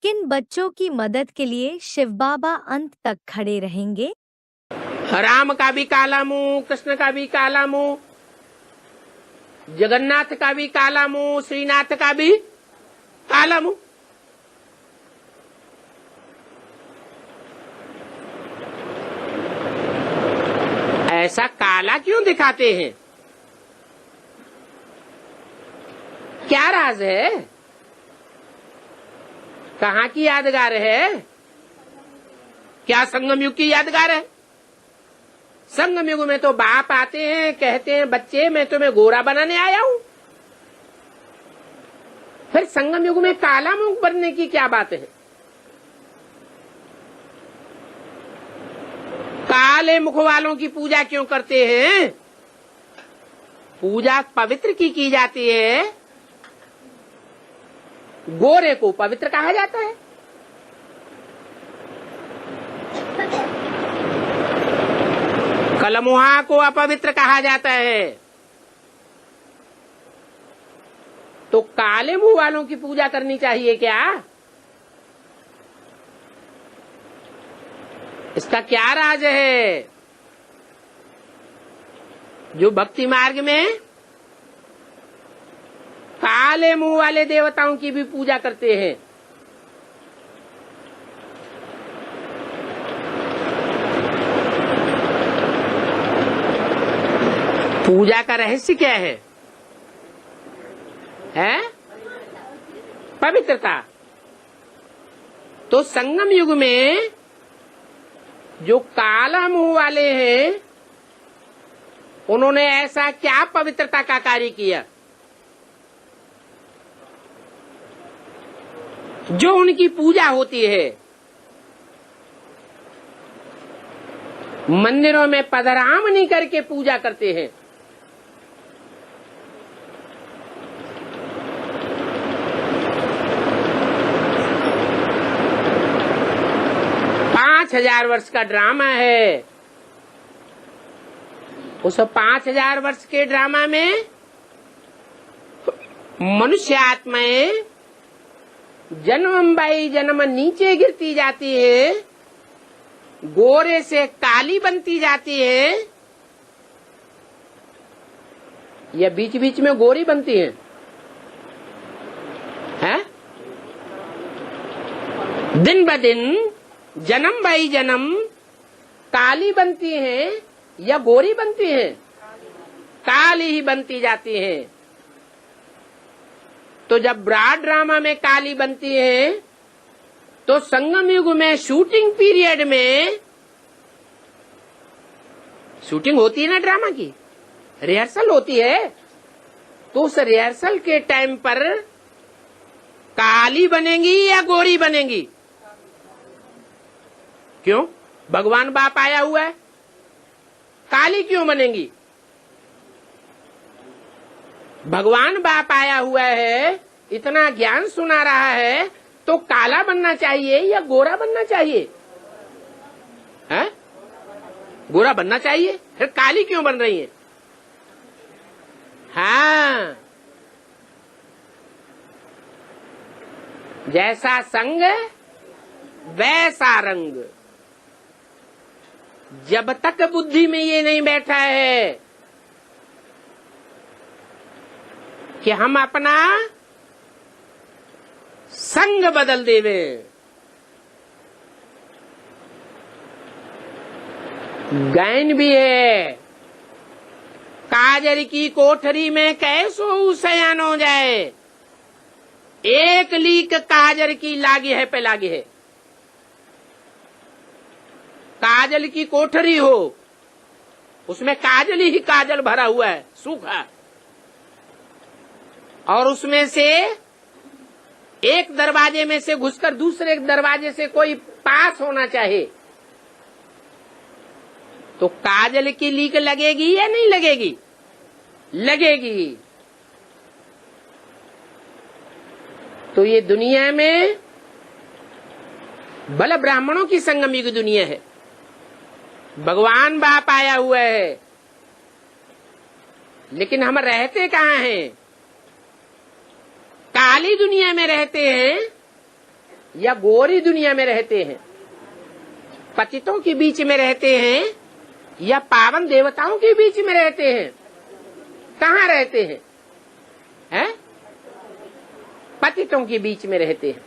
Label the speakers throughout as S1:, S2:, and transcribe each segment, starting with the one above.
S1: किन बच्चों की मदद के लिए शिव बाबा अंत तक खड़े रहेंगे?
S2: राम का भी काला मुंह, कृष्ण का भी काला मुंह, जगन्नाथ का भी काला मुंह, श्रीनाथ का भी काला मुंह। ऐसा काला क्यों दिखाते हैं? क्या राज है? कहाँ की यादगार है? क्या संगम युग की यादगार है? संगम युग में तो बाप आते हैं, कहते हैं बच्चे मैं तुम्हें गोरा बनाने आया हूं। फिर संगम युग में काला मुंह बनने की क्या बात है? काले मुख वालों की पूजा क्यों करते हैं? पूजा पवित्र की जाती है, गोरे को पवित्र कहा जाता है। कलमुहा को अपवित्र कहा जाता है। तो काले मुंह वालों की पूजा करनी चाहिए क्या? इसका क्या राज है? जो भक्ति मार्ग में काले मुंह वाले देवताओं की भी पूजा करते हैं। पूजा का रहस्य क्या है? पवित्रता। तो संगम युग में जो काला मुंह वाले हैं, उन्होंने ऐसा क्या पवित्रता का कार्य किया जो उनकी पूजा होती है? मंदिरों में पधरामनी करके पूजा करते हैं। पांच 5000 वर्ष का ड्रामा है। उस 5000 वर्ष के ड्रामा में मनुष्य आत्माएं जन्म बाई जन्म नीचे गिरती जाती है, गोरे से काली बनती जाती है, या बीच बीच में गोरी बनती है? दिन ब दिन जन्म बाई जन्म काली बनती हैं या गोरी बनती हैं? काली ही बनती जाती हैं। तो जब ब्रॉड ड्रामा में काली बनती है, तो संगम युग में शूटिंग पीरियड में शूटिंग होती है ना, ड्रामा की रिहर्सल होती है। तो उस रिहर्सल के टाइम पर काली बनेंगी या गोरी बनेंगी? क्यों? भगवान बाप आया हुआ है, काली क्यों बनेंगी? भगवान बाप आया हुआ है, इतना ज्ञान सुना रहा है, तो काला बनना चाहिए या गोरा बनना चाहिए? गोरा बनना चाहिए, फिर काली क्यों बन रही है? हाँ, जैसा संग वैसा रंग। जब तक बुद्धि में ये नहीं बैठा है कि हम अपना संग बदल देवे, गायन भी है, काजल की कोठरी में कैसो सयान हो जाए, एक लीक काजल की लागी है पे लागी है। काजल की कोठरी हो, उसमें काजल ही काजल भरा हुआ है, सूखा, और उसमें से एक दरवाजे में से घुसकर दूसरे दरवाजे से कोई पास होना चाहिए, तो काजल की लीक लगेगी या नहीं लगेगी? लगेगी। तो ये दुनिया में बल ब्राह्मणों की संगम युग दुनिया है। भगवान बाप आया हुआ है, लेकिन हम रहते कहाँ हैं? काली दुनिया में रहते हैं, या गोरी दुनिया में रहते हैं, पतितों के बीच में रहते हैं या पावन देवताओं के बीच में रहते हैं? कहाँ रहते हैं? हैं? पतितों के बीच में रहते हैं।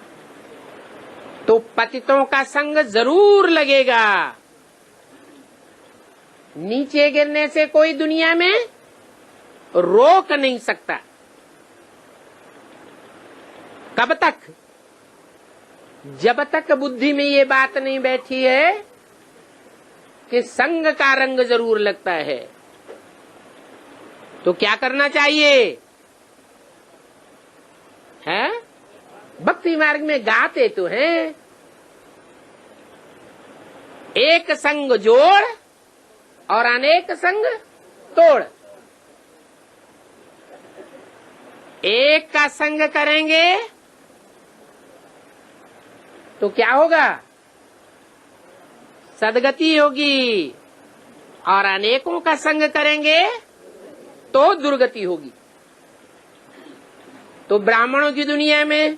S2: तो पतितों का संग जरूर लगेगा। नीचे गिरने से कोई दुनिया में रोक नहीं सकता। कब तक? जब तक बुद्धि में ये बात नहीं बैठी है कि संग का रंग जरूर लगता है। तो क्या करना चाहिए? है? भक्ति मार्ग में गाते तो हैं, एक संग जोड़ और अनेक संग तोड़। एक का संग करेंगे तो क्या होगा? सदगति होगी, और अनेकों का संग करेंगे तो दुर्गति होगी। तो ब्राह्मणों की दुनिया में,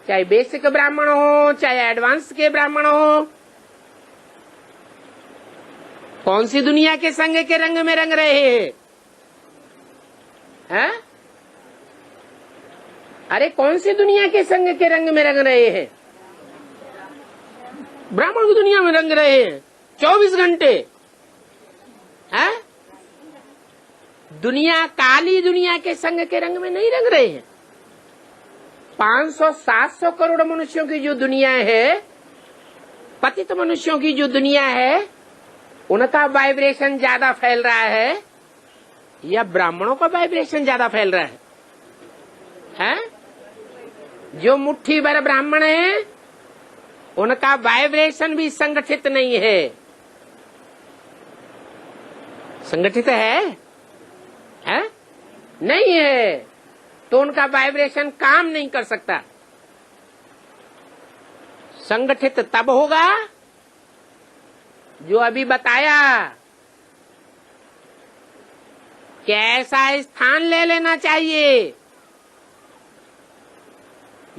S2: चाहे बेसिक ब्राह्मण हो चाहे एडवांस के ब्राह्मण हो, कौन सी दुनिया के संग के रंग में रंग रहे हैं? अरे कौन सी दुनिया के संग के रंग में रंग रहे हैं? ब्राह्मण की दुनिया में रंग रहे हैं 24 घंटे। है? दुनिया, काली दुनिया के संग के रंग में नहीं रंग रहे हैं। 500-700 करोड़ मनुष्यों की जो दुनिया है, पतित मनुष्यों की जो दुनिया है, उनका वाइब्रेशन ज्यादा फैल रहा है या ब्राह्मणों का वाइब्रेशन ज्यादा फैल रहा है? हैं? जो मुट्ठी भर ब्राह्मण है उनका वाइब्रेशन भी संगठित नहीं है। संगठित है? हैं? नहीं है, तो उनका वाइब्रेशन काम नहीं कर सकता। संगठित तब होगा जो अभी बताया कि ऐसा स्थान ले लेना चाहिए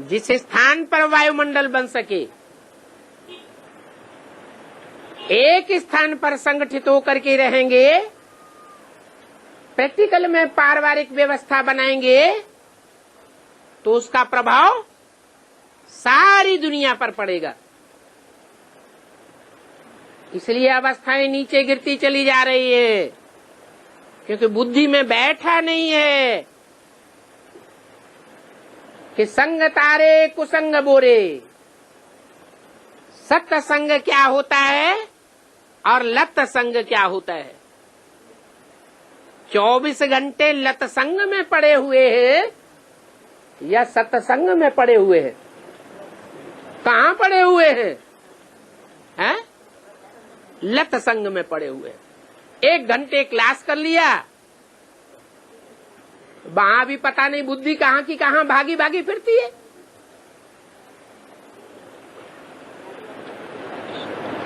S2: जिस स्थान पर वायुमंडल बन सके। एक स्थान पर संगठित होकर के रहेंगे, प्रैक्टिकल में पारिवारिक व्यवस्था बनाएंगे, तो उसका प्रभाव सारी दुनिया पर पड़ेगा। इसलिए अवस्थाएं नीचे गिरती चली जा रही है, क्योंकि बुद्धि में बैठा नहीं है कि संग तारे कुसंग बोरे। सत्संग क्या होता है और लत संग क्या होता है? 24 घंटे लत संग में पड़े हुए हैं या सत्संग में पड़े हुए हैं? कहाँ पड़े हुए हैं? हैं? लत संग में पड़े हुए हैं। 1 घंटे क्लास कर लिया, वहां भी पता नहीं बुद्धि कहाँ की कहाँ भागी भागी फिरती है।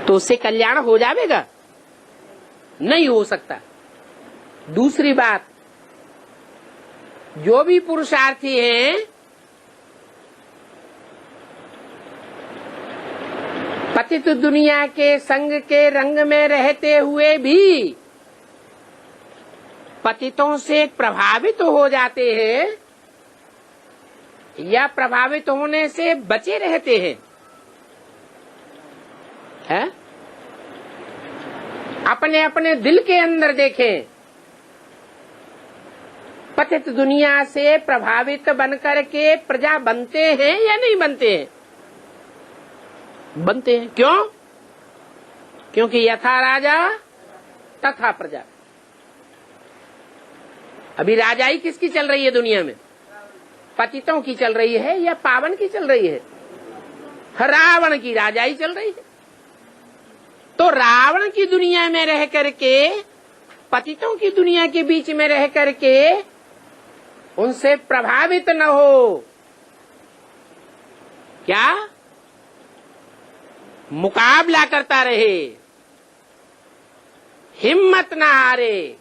S2: तो उससे कल्याण हो जाएगा? नहीं हो सकता। दूसरी बात, जो भी पुरुषार्थी हैं, पतित दुनिया के संग के रंग में रहते हुए भी पतितों से प्रभावित हो जाते हैं या प्रभावित होने से बचे रहते हैं। है? अपने अपने दिल के अंदर देखें, पतित दुनिया से प्रभावित बनकर के प्रजा बनते हैं या नहीं बनते हैं? बनते हैं। क्यों? क्योंकि यथा राजा तथा प्रजा। अभी राजाई किसकी चल रही है दुनिया में? पतितों की चल रही है या पावन की चल रही है? रावण की राजाई चल रही है। तो रावण की दुनिया में रह करके, पतितों की दुनिया के बीच में रह करके उनसे प्रभावित न हो, क्या मुकाबला करता रहे, हिम्मत न हारे।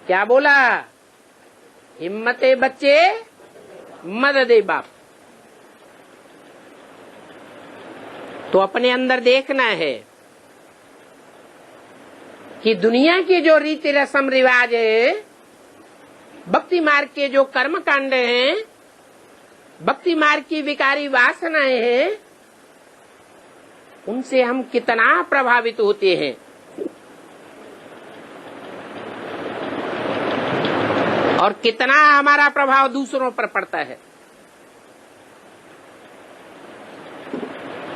S2: क्या बोला? हिम्मते बच्चे मददे बाप। तो अपने अंदर देखना है कि दुनिया के जो रीति रस्म रिवाज है, भक्ति मार्ग के जो कर्म कांड हैं, भक्ति मार्ग की विकारी वासनाएं हैं, उनसे हम कितना प्रभावित होते हैं। और कितना हमारा प्रभाव दूसरों पर पड़ता है।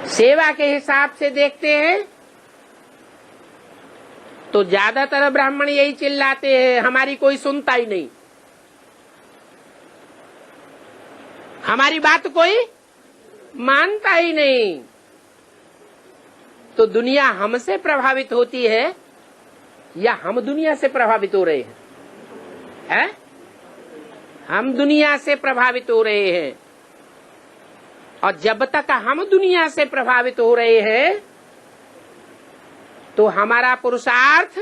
S2: सेवा के हिसाब से देखते हैं तो ज्यादातर ब्राह्मण यही चिल्लाते हैं, हमारी कोई सुनता ही नहीं, हमारी बात कोई मानता ही नहीं। तो दुनिया हमसे प्रभावित होती है या हम दुनिया से प्रभावित हो रहे हैं? है? हम दुनिया से प्रभावित हो रहे हैं। और जब तक हम दुनिया से प्रभावित हो रहे हैं तो हमारा पुरुषार्थ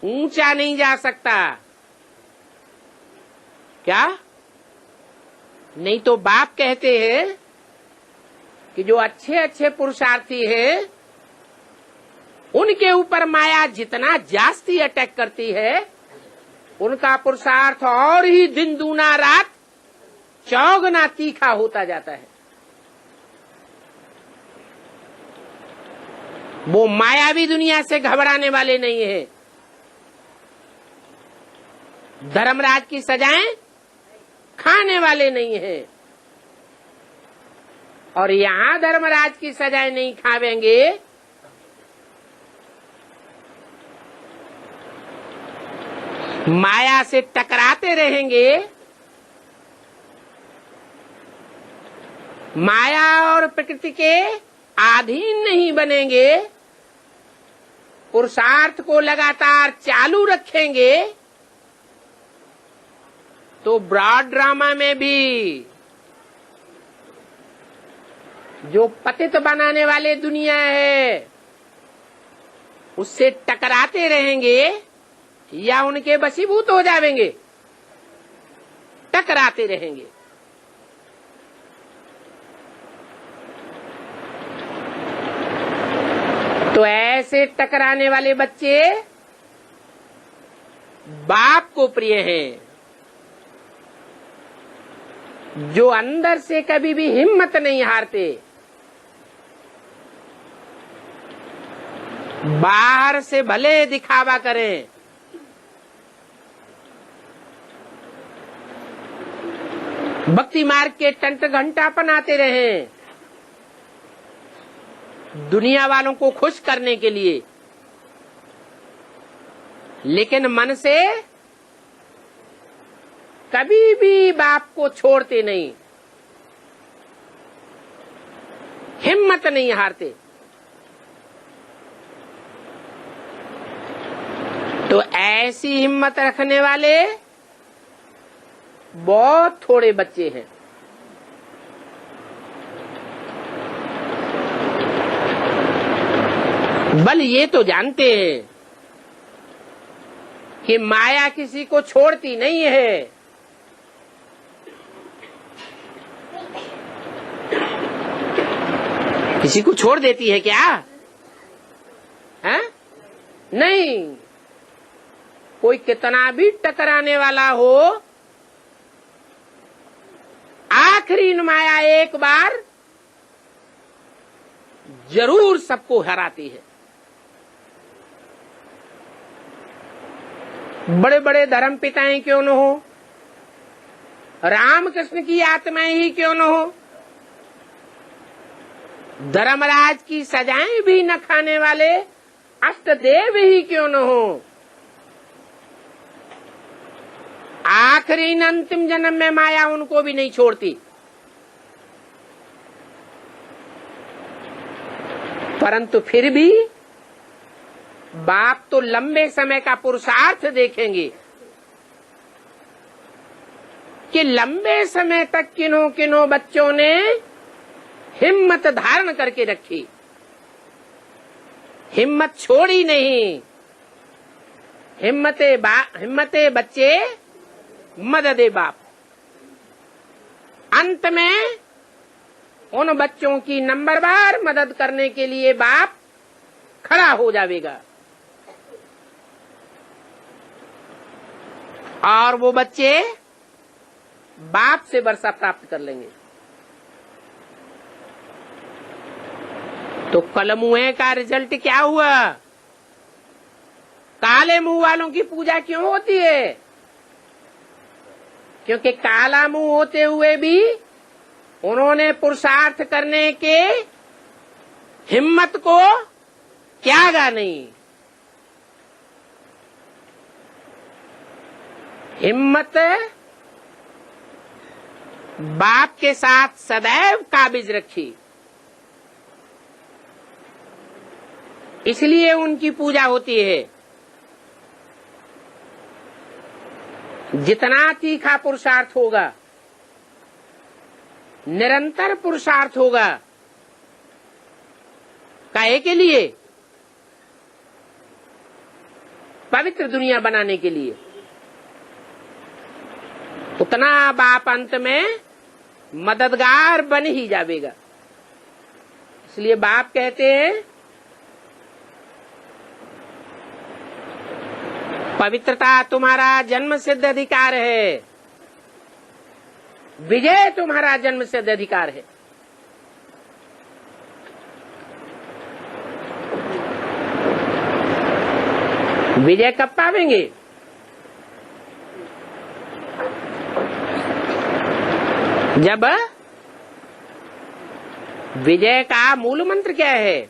S2: ऊंचा नहीं जा सकता। क्या? नहीं तो बाप कहते हैं कि जो अच्छे अच्छे पुरुषार्थी हैं उनके ऊपर माया जितना जास्ती अटैक करती है, उनका पुरुषार्थ और ही दिन दूना रात चौगुना तीखा होता जाता है। वो मायावी दुनिया से घबराने वाले नहीं है। धर्मराज की सजाएं खाने वाले नहीं है। और यहां धर्मराज की सजाएं नहीं खावेंगे माया से टकराते रहेंगे, माया और प्रकृति के अधीन नहीं बनेंगे, पुरुषार्थ को लगातार चालू रखेंगे, तो ब्रॉड ड्रामा में भी जो पतित बनाने वाले दुनिया है उससे टकराते रहेंगे या उनके वशीभूत हो जाएंगे, टकराते रहेंगे। तो ऐसे टकराने वाले बच्चे बाप को प्रिय हैं, जो अंदर से कभी भी हिम्मत नहीं हारते, बाहर से भले दिखावा करें, भक्ति मार्ग के टंट घंटा बनाते रहें दुनिया वालों को खुश करने के लिए, लेकिन मन से कभी भी बाप को छोड़ते नहीं, हिम्मत नहीं हारते। तो ऐसी हिम्मत रखने वाले बहुत थोड़े बच्चे हैं। बल ये तो जानते हैं कि माया किसी को छोड़ती नहीं है। किसी को छोड़ देती है क्या? है? नहीं। कोई कितना भी टकराने वाला हो, आखिरी माया एक बार जरूर सबको हराती है। बड़े बड़े धर्म पिताएं क्यों न हो, रामकृष्ण की आत्माएं ही क्यों न हो, धर्मराज की सजाएं भी न खाने वाले अष्टदेव ही क्यों न हो, आखिरी अंतिम जन्म में माया उनको भी नहीं छोड़ती। परंतु फिर भी बाप तो लंबे समय का पुरुषार्थ देखेंगे कि लंबे समय तक किन्हों किन्हों बच्चों ने हिम्मत धारण करके रखी, हिम्मत छोड़ी नहीं। हिम्मते बच्चे मददे बाप। अंत में उन बच्चों की नंबरवार मदद करने के लिए बाप खड़ा हो जाएगा और वो बच्चे बाप से वर्षा प्राप्त कर लेंगे। तो कलमुए का रिजल्ट क्या हुआ? काले मुंह वालों की पूजा क्यों होती है? क्योंकि काला मुंह होते हुए भी उन्होंने पुरुषार्थ करने के हिम्मत को त्यागा नहीं। हिम्मत बाप के साथ सदैव काबिज रखी, इसलिए उनकी पूजा होती है। जितना तीखा पुरुषार्थ होगा, निरंतर पुरुषार्थ होगा, काहे के लिए? पवित्र दुनिया बनाने के लिए, उतना बाप अंत में मददगार बन ही जाएगा। इसलिए बाप कहते हैं पवित्रता तुम्हारा जन्म सिद्ध अधिकार है, विजय तुम्हारा जन्म सिद्ध अधिकार है। विजय कब पावेंगे? जब विजय का मूल मंत्र क्या है?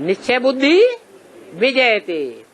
S2: निश्चय बुद्धि विजयते।